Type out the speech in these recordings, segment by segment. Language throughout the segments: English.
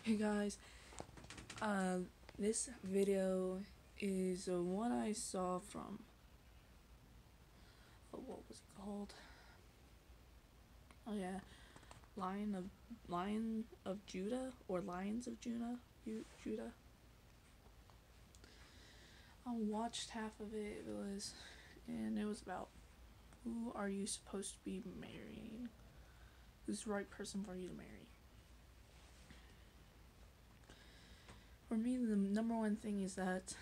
Hey guys, this video is one I saw from, what was it called? Oh yeah, Lion of Judah, or Lions of Judah. I watched half of it. And it was about who are you supposed to be marrying? Who's the right person for you to marry? For me, the number one thing is that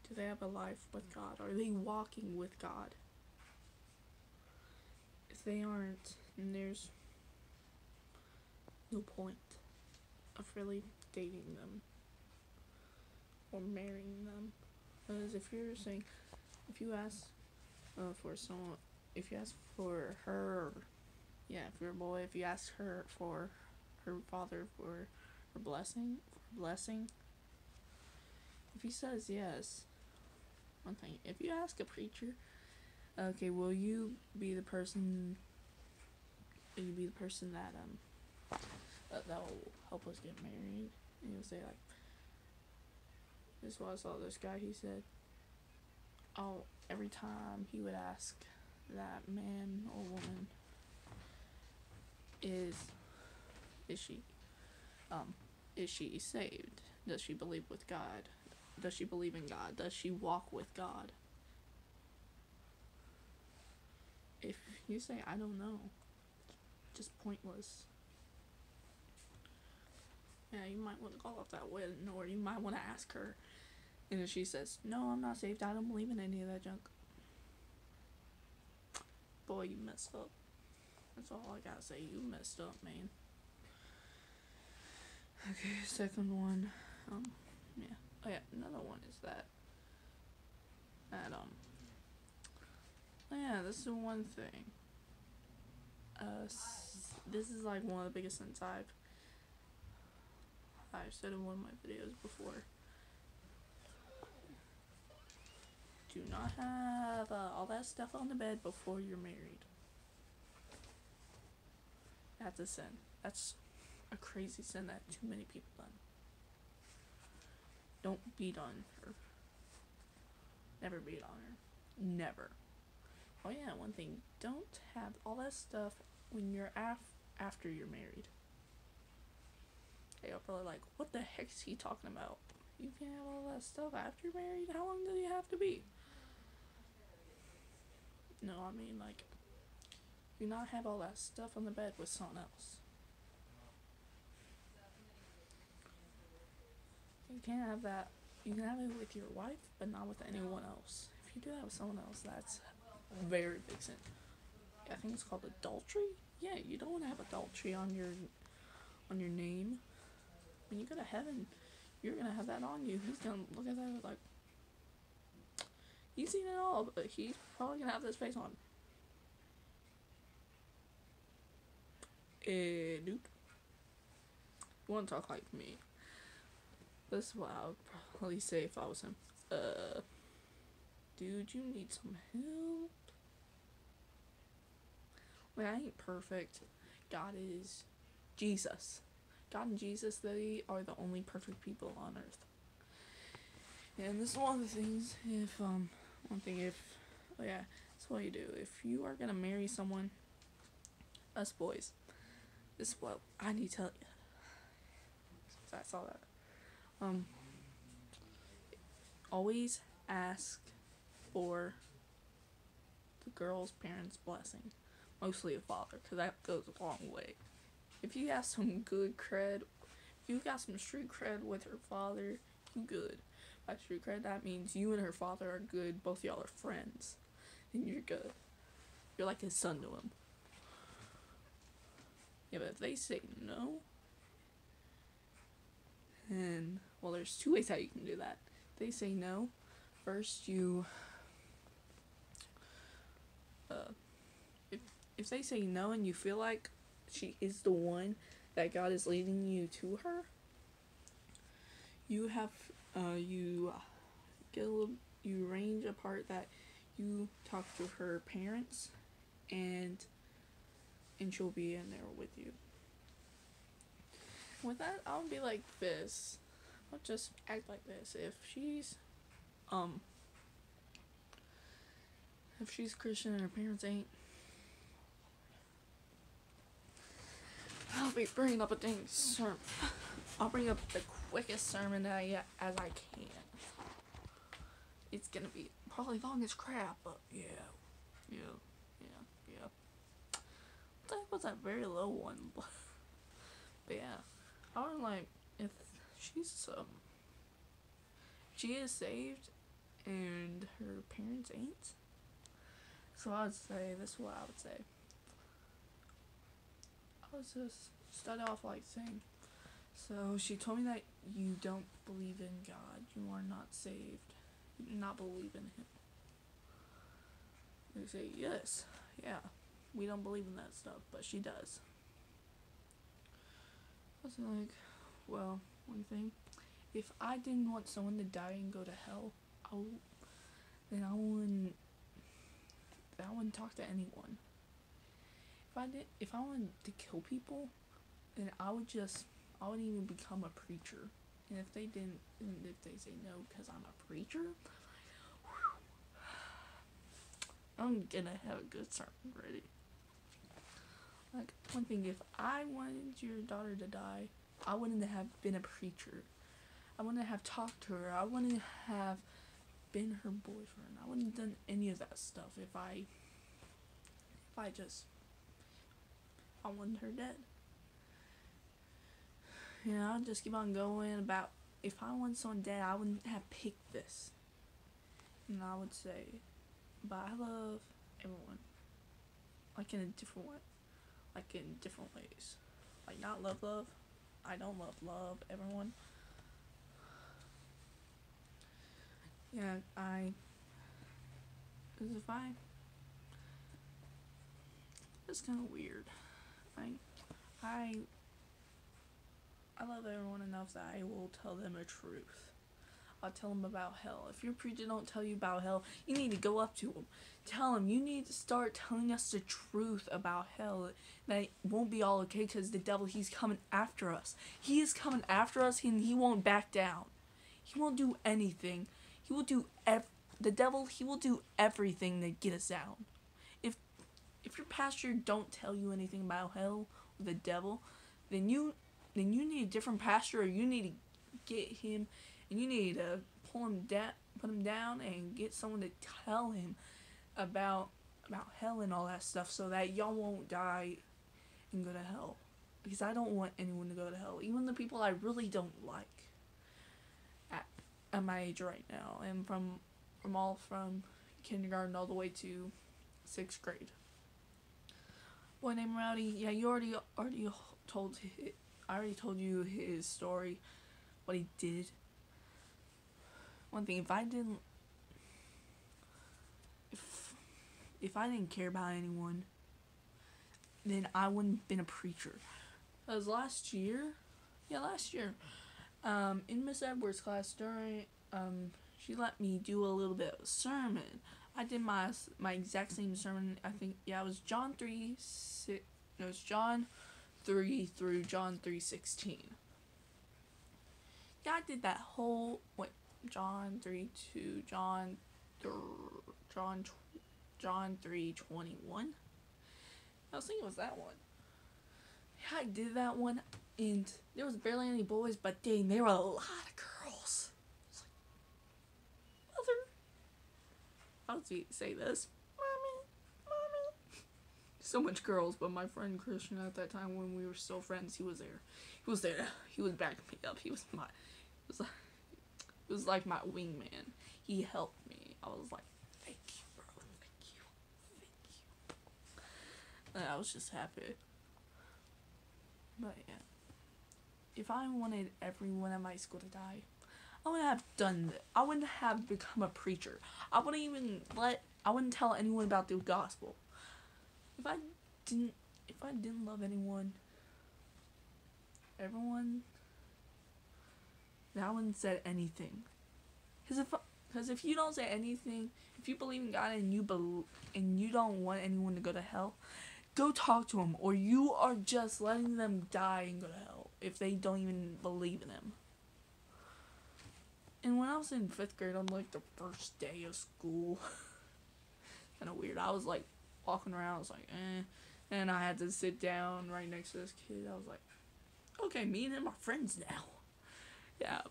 do they have a life with God? Are they walking with God? If they aren't, then there's no point of really dating them or marrying them. Because if you ask for someone, if you ask for her, yeah, if you're a boy, if you ask her for her father for her blessing, if he says yes, one thing. If you ask a preacher, okay, will you be the person? Will you be the person that will help us get married? And he'll say like, this is what I saw this guy. He said, oh, every time he would ask that man or woman, is is she um is she saved? Does she believe with God? Does she believe in God? Does she walk with God? If you say I don't know, just pointless. Yeah, you might want to call off that wedding, or you might want to ask her. And if she says, no, I'm not saved, I don't believe in any of that junk, boy, you messed up. That's all I gotta say. You messed up, man. Okay, second one. Yeah. Oh yeah, another one is that oh yeah, this is one thing. This is like one of the biggest sins I've said in one of my videos before. Do not have all that stuff on the bed before you're married. That's a sin. That's a crazy sin that too many people done. Don't beat on her. Never beat on her. Never. Oh yeah, one thing. Don't have all that stuff when you're after you're married. They are probably like, what the heck is he talking about? You can't have all that stuff after you're married? How long do you have to be? No, I mean like, do not have all that stuff on the bed with someone else. You can't have that. You can have it with your wife, but not with anyone else. If you do that with someone else, that's a very big sin. I think it's called adultery. Yeah, you don't want to have adultery on your name. When you go to heaven, you're gonna have that on you. He's gonna look at that like, he's seen it all, but he's probably gonna have this face on. Dude, you want to talk like me? This is what I would probably say if I was him. Dude, you need some help. Like, I ain't perfect. God is Jesus. God and Jesus, they are the only perfect people on earth. And this is one of the things, oh yeah, that's what you do. If you are gonna marry someone, us boys, this is what I need to tell you. Since I saw that. Always ask for the girl's parents' blessing. Mostly a father, because that goes a long way. If you got some good cred, if you got some street cred with her father, you good. By street cred, that means you and her father are good, both y'all are friends, and you're good. You're like his son to him. Yeah, but if they say no, then, well, there's two ways how you can do that. If they say no, first you, if they say no and you feel like she is the one that God is leading you to her, you have, you arrange a part that you talk to her parents, and she'll be in there with you. with that, I'll be like this. I'll just act like this. Um, if she's Christian and her parents ain't, I'll be bringing up a dang sermon. I'll bring up the quickest sermon as I can. It's gonna be probably long as crap, but yeah. That was a very low one, but yeah. I would like if she is saved and her parents ain't. So I would say this is what I would say. I would just start off like saying, so she told me that you don't believe in God, you are not saved, you do not believe in him. They say, yes, yeah, we don't believe in that stuff, but she does. I was like, well, one thing, if I didn't want someone to die and go to hell, then I wouldn't talk to anyone. If I wanted to kill people, then I wouldn't even become a preacher. And if they say no because I'm a preacher, I'm gonna have a good sermon ready. Like, one thing, if I wanted your daughter to die, I wouldn't have been a preacher. I wouldn't have talked to her. I wouldn't have been her boyfriend. I wouldn't have done any of that stuff if I wanted her dead. Yeah, I'll just keep on going about, if I want someone dead, I wouldn't have picked this. And I would say, but I love everyone. Like in a different way. Like in different ways. Like not love. I don't love everyone. Yeah, it's kind of weird. I love everyone enough that I will tell them the truth. I'll tell them about hell. If your preacher don't tell you about hell, you need to go up to him. Tell him, you need to start telling us the truth about hell. That it won't be all okay because the devil, he's coming after us. He is coming after us and he won't back down. He won't do anything. He will do the devil, he will do everything to get us down. If your pastor don't tell you anything about hell or the devil, then you need a different pastor, or you need to get him and you need to put him down and get someone to tell him about hell and all that stuff, so that y'all won't die and go to hell. Because I don't want anyone to go to hell, even the people I really don't like at my age right now, and from kindergarten all the way to 6th grade. Boy named Rowdy, yeah, you already told I already told you his story, what he did. One thing, if I didn't care about anyone, then I wouldn't have been a preacher. Because last year, in Miss Edwards' class, during she let me do a little bit of a sermon. I did my exact same sermon. I think, it was John 3 through John 3:16. Yeah, I did that whole John 3 to John 3:21. I was thinking it was that one. Yeah, I did that one, and there was barely any boys, but dang, there were a lot of girls. It's like, mother, I would say this, mommy. So much girls, but my friend Christian at that time, when we were still friends, he was there. He was backing me up. He was like my wingman. He helped me. I was like, thank you, bro. Thank you. And I was just happy. But yeah, if I wanted everyone at my school to die, I wouldn't have done that. I wouldn't have become a preacher. I wouldn't tell anyone about the gospel. If I didn't love everyone, then I wouldn't say anything. Because if you don't say anything, if you believe in God and you don't want anyone to go to hell, go talk to them, or you are just letting them die and go to hell. if they don't even believe in him. And when I was in 5th grade, on like the first day of school, kind of weird. I was like walking around, I was like, and I had to sit down right next to this kid. I was like, okay, me and him are friends now. Yeah.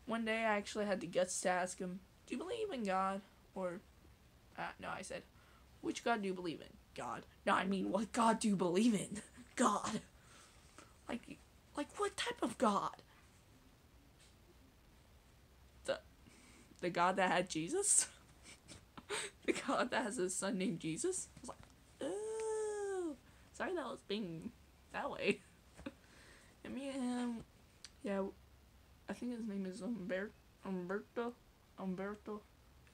One day I actually had the guts to ask him, do you believe in God? Or, no, I said, which God do you believe in? God. No, I mean, what God do you believe in? God. Like what type of God? The God that had Jesus? The God that has a son named Jesus? I was like, oh, sorry that was being that way. And me and him, yeah, I think his name is Umberto.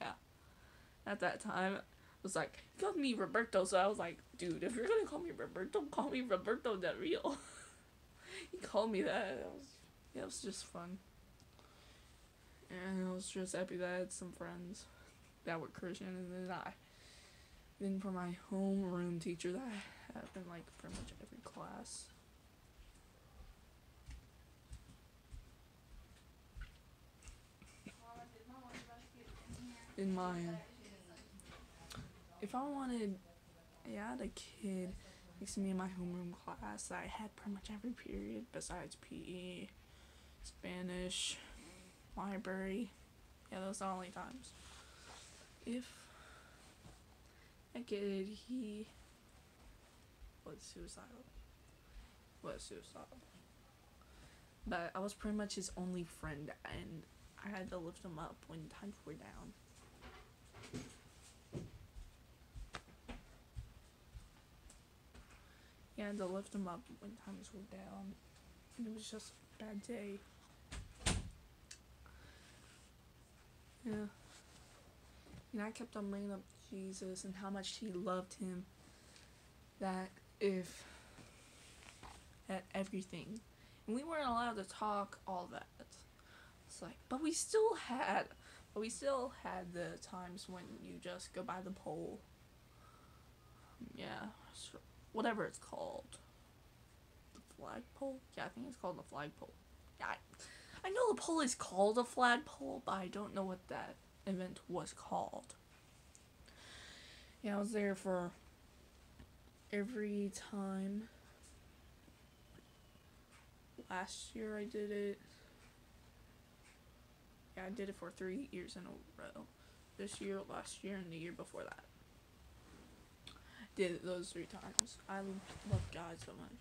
Yeah. At that time, it was like, he called me Roberto, so I was like, dude, if you're gonna call me Roberto, call me Roberto Del Rio. He called me that. It was just fun. And I was just happy that I had some friends that were Christian, and then for my homeroom teacher that I have in like pretty much every class. In my, if I wanted, yeah, I had a kid next to me in my homeroom class that I had pretty much every period besides PE, Spanish, library. Yeah, those are the only times. If that kid, he was suicidal. But I was pretty much his only friend, and I had to lift him up when times were down. Yeah, I had to lift him up when times were down. And it was just a bad day. Yeah. And I kept on bringing up Jesus and how much he loved him. That if... at everything. And we weren't allowed to talk all that. It's like, but we still had the times when you just go by the pole. Yeah, whatever it's called. The flagpole? Yeah, I think it's called the flagpole. Yeah, I know the pole is called a flagpole, but I don't know what that event was called. Yeah, I was there for every time. Last year I did it. Yeah, I did it for 3 years in a row. This year, last year, and the year before that. Did it those 3 times. I love God so much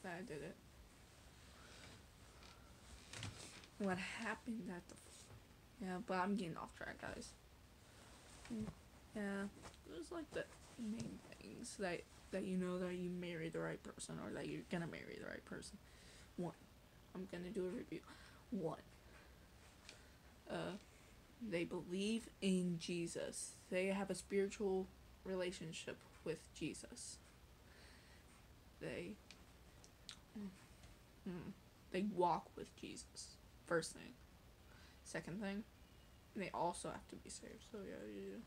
that I did it. What happened at the... Yeah, but I'm getting off track, guys. Yeah, it was like the main things that you know that you marry the right person, or that you're gonna marry the right person. 1. I'm gonna do a review. 1. They believe in Jesus. They have a spiritual relationship with Jesus. They walk with Jesus. First thing. Second thing, they also have to be saved. So yeah.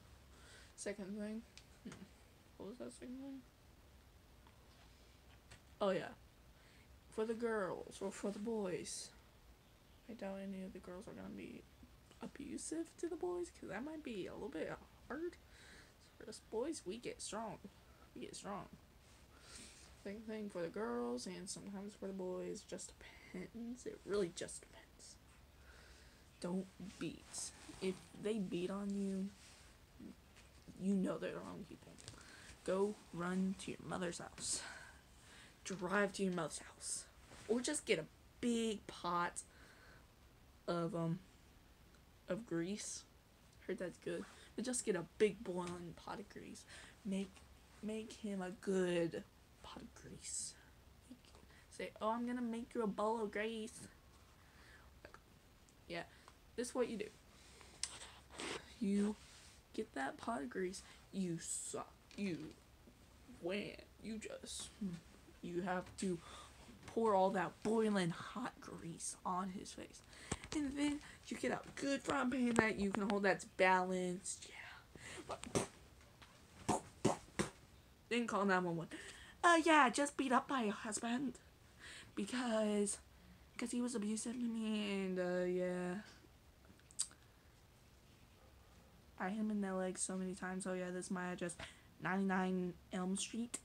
Second thing, what was that second thing? Oh yeah, for the girls or for the boys, I doubt any of the girls are gonna be abusive to the boys, because that might be a little bit hard. So for us boys, we get strong. Same thing for the girls, and sometimes for the boys. Just depends. It really just depends. Don't beat. If they beat on you, you know they're the wrong people. Go run to your mother's house. Drive to your mother's house. Or just get a big pot of grease. Heard that's good. But just get a big boiling pot of grease. Make him a good pot of grease. Say, oh, I'm gonna make you a bowl of grease. Yeah, this is what you do. You get that pot of grease. You have to pour all that boiling hot grease on his face. And then you get a good frying pan that you can hold that's balanced. Yeah. Then call 911. Yeah, just beat up by your husband. because he was abusive to me, and yeah, I hit him in the leg so many times. Oh yeah, this is my address, 99 Elm Street.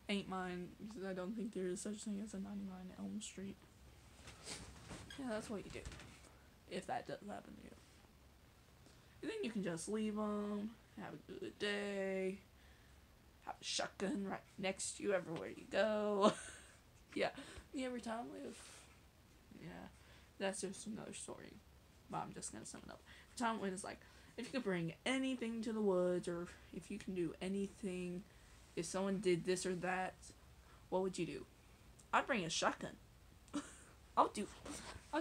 Ain't mine, because I don't think there is such thing as a 99 Elm Street. Yeah, that's what you do if that does happen to you. And then you can just leave them, have a good day, have a shotgun right next to you everywhere you go. Yeah, me every time yeah, that's just another story, but I'm just gonna sum it up. Every time when it's like, if you could bring anything to the woods, or if you can do anything, if someone did this or that, what would you do? I'd bring a shotgun. I'll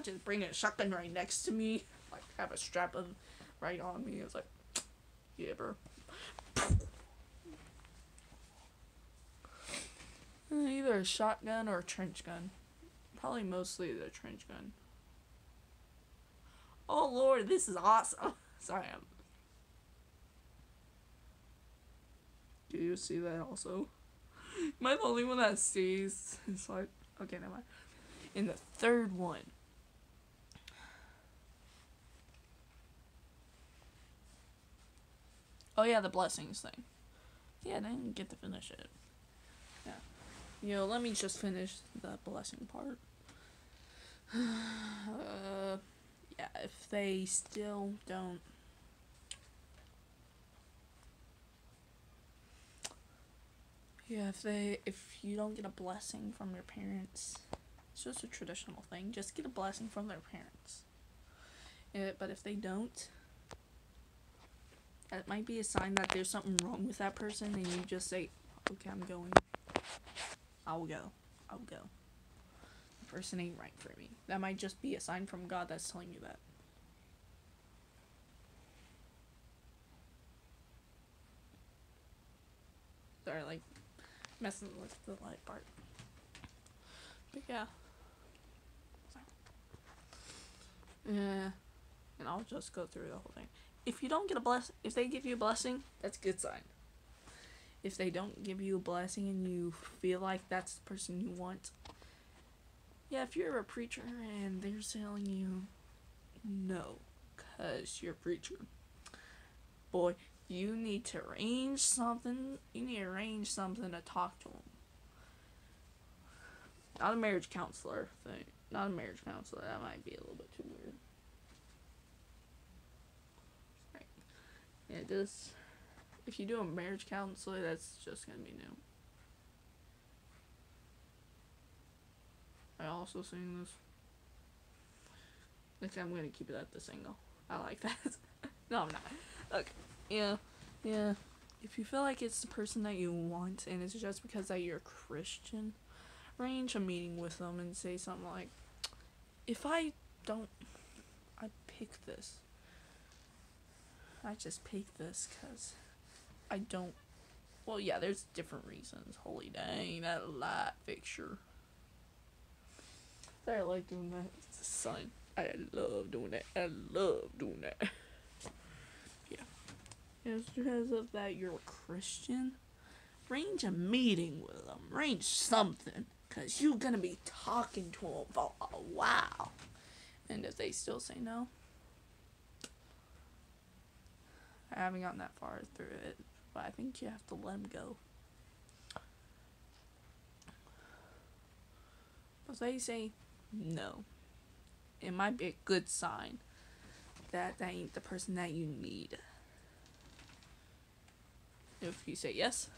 just bring a shotgun right next to me, like have a strap of right on me. It's like, yeah, bro. Either a shotgun or a trench gun. Probably mostly the trench gun. Oh lord, this is awesome. Sorry, do you see that also? Am I the only one that sees? It's like, okay, never mind. In the third one, oh yeah, the blessings thing. Yeah, I didn't get to finish it. Yeah. Let me just finish the blessing part. Yeah, if they still don't. Yeah, if you don't get a blessing from your parents, it's just a traditional thing. Just get a blessing from their parents. But if they don't, that might be a sign that there's something wrong with that person, and you just say, okay, I'm going. I'll go. The person ain't right for me. That might just be a sign from God that's telling you that. Sorry, like, messing with the light part. But yeah. Yeah. And I'll just go through the whole thing. If you don't get if they give you a blessing, that's a good sign. If they don't give you a blessing and you feel like that's the person you want, yeah, if you're a preacher and they're telling you no, cause you're a preacher, boy, you need to arrange something. You need to arrange something to talk to them. Not a marriage counselor thing. Not a marriage counselor. That might be a little bit too weird. Right. Yeah, just if you do a marriage counselor, that's just gonna be new. I also sing this. Next time I'm gonna keep it at the single. I like that. No, I'm not. Okay. Yeah. If you feel like it's the person that you want, and it's just because that you're a Christian, arrange a meeting with them and say something like, if I don't, I pick this. I just pick this because I don't. Well, yeah, there's different reasons. Holy dang, that light fixture. I like doing that. It's a sign. I love doing that. Yeah. It's because of that you're a Christian. Arrange a meeting with them. Arrange something. Because you're going to be talking to them for a while. And if they still say no, I haven't gotten that far through it. But I think you have to let them go. If they say no, it might be a good sign that that ain't the person that you need. If you say yes,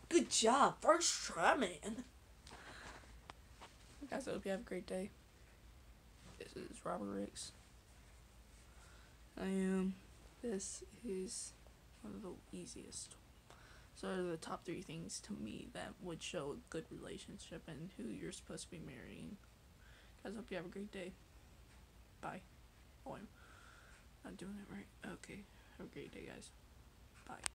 good job, first try, man. Guys, I hope you have a great day. This is Robert Ricks. This is one of the easiest. So are the top 3 things to me that would show a good relationship and who you're supposed to be marrying. Guys, hope you have a great day. Bye. Oh, I'm not doing it right. Okay. Have a great day, guys. Bye.